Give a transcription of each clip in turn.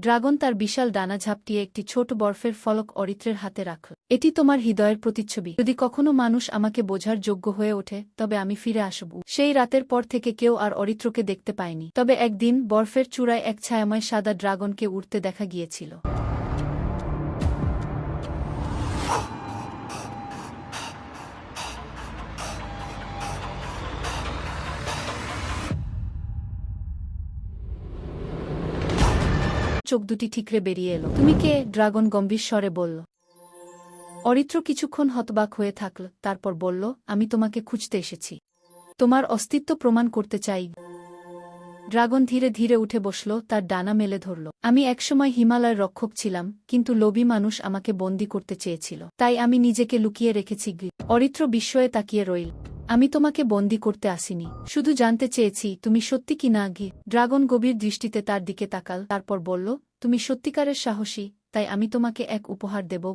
Dragon তার বিশাল ডানা ঝাপটিয়ে একটি ছোট বরফের ফলক অরিত্রের হাতে রাখল। এটি তোমার হৃদয়ের প্রতিচ্ছবি। যদি কখনো মানুষ আমাকে বোঝার যোগ্য হয়ে ওঠে তবে আমি ফিরে আসব। সেই রাতের পর থেকে কেউ আর অরিত্রকে দেখতে পায়নি। তবে একদিন বরফের চূড়ায় এক ছায়াময় সাদা ড্রাগনকে উড়তে দেখা গিয়েছিল। চোখ দুটি ঠিকরে বেরিয়ে এলো। তুমি কে? ড্রাগন গম্ভীর স্বরে বলল। অরিত্র কিছুক্ষণ হতবাক হয়ে থাকল, তারপর বলল, আমি তোমাকে খুঁজতে এসেছি। তোমার অস্তিত্ব প্রমাণ করতে চাই। ড্রাগন ধীরে ধীরে উঠে বসল, তার ডানা মেলে ধরল। আমি একসময় হিমালয়ের রক্ষক ছিলাম, কিন্তু লোভী মানুষ আমাকে বন্দী করতে চেয়েছিল, তাই আমি নিজেকে লুকিয়ে রেখেছি। অরিত্র বিস্ময়ে তাকিয়ে রইল। আমি তোমাকে বন্দী করতে আসিনি, শুধু জানতে চেয়েছি তুমি সত্যি কি না। ড্রাগন গভীর দৃষ্টিতে তার দিকে তাকাল, তারপর বলল, তুমি সত্যিকারের সাহসী, তাই আমি তোমাকে এক উপহার দেব।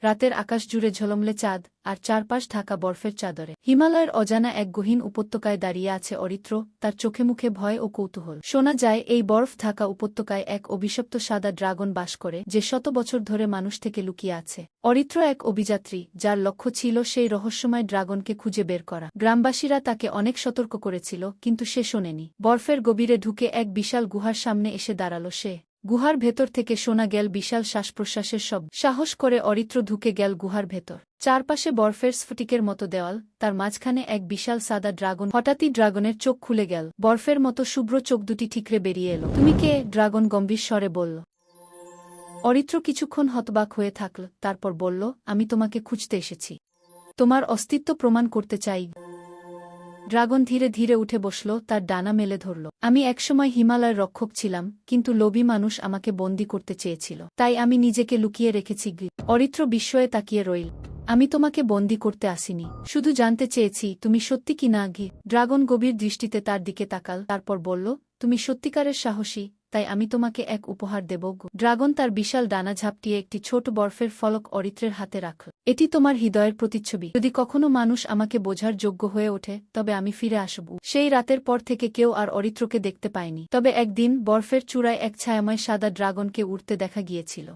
রাতের আকাশ জুড়ে ঝলমলে চাঁদ, আর চারপাশ ঢাকা বরফের চাদরে। হিমালয়ের অজানা এক গহীন উপত্যকায় দাঁড়িয়ে আছে অরিত্র, তার চোখে মুখে ভয় ও কৌতূহল। শোনা যায় এই বরফ ঢাকা উপত্যকায় এক অভিশপ্ত সাদা ড্রাগন বাস করে, যে শত বছর ধরে মানুষ থেকে লুকিয়ে আছে। অরিত্র এক অভিযাত্রী, যার লক্ষ্য ছিল সেই রহস্যময় ড্রাগনকে খুঁজে বের করা। গ্রামবাসীরা তাকে অনেক সতর্ক করেছিল, কিন্তু সে শোনেনি। বরফের গভীরে ঢুকে এক বিশাল গুহার সামনে এসে দাঁড়াল সে। গুহার ভেতর থেকে শোনা গেল বিশাল শ্বাসপ্রশ্বাসের শব্দ। সাহস করে অরিত্র ঢুকে গেল গুহার ভেতর। চারপাশে বরফের স্ফটিকের মতো দেওয়াল, তার মাঝখানে এক বিশাল সাদা ড্রাগন। হঠাৎই ড্রাগনের চোখ খুলে গেল, বরফের মতো শুভ্র চোখ দুটি ঠিকরে বেরিয়ে এলো। তুমি কে? ড্রাগন গম্ভীর স্বরে বলল। অরিত্র কিছুক্ষণ হতবাক হয়ে থাকল, তারপর বলল, আমি তোমাকে খুঁজতে এসেছি। তোমার অস্তিত্ব প্রমাণ করতে চাই। ড্রাগন ধীরে ধীরে উঠে বসল, তার ডানা মেলে ধরল। আমি একসময় হিমালয়ের রক্ষক ছিলাম, কিন্তু লোভী মানুষ আমাকে বন্দী করতে চেয়েছিল, তাই আমি নিজেকে লুকিয়ে রেখেছি। অরিত্র বিস্ময়ে তাকিয়ে রইল। আমি তোমাকে বন্দী করতে আসিনি, শুধু জানতে চেয়েছি তুমি সত্যি কি না। ড্রাগন গভীর দৃষ্টিতে তার দিকে তাকাল, তারপর বলল, তুমি সত্যিকারের সাহসী, তাই আমি তোমাকে এক উপহার দেব। ড্রাগন তার বিশাল ডানা ঝাপটিয়ে একটি ছোট বরফের ফলক অরিত্রের হাতে রাখল। এটি তোমার হৃদয়ের প্রতিচ্ছবি। যদি কখনো মানুষ আমাকে বোঝার যোগ্য হয়ে ওঠে তবে আমি ফিরে আসব। সেই রাতের পর থেকে কেউ আর অরিত্রকে দেখতে পায়নি। তবে একদিন বরফের চূড়ায় এক ছায়াময় সাদা ড্রাগনকে উড়তে দেখা গিয়েছিল।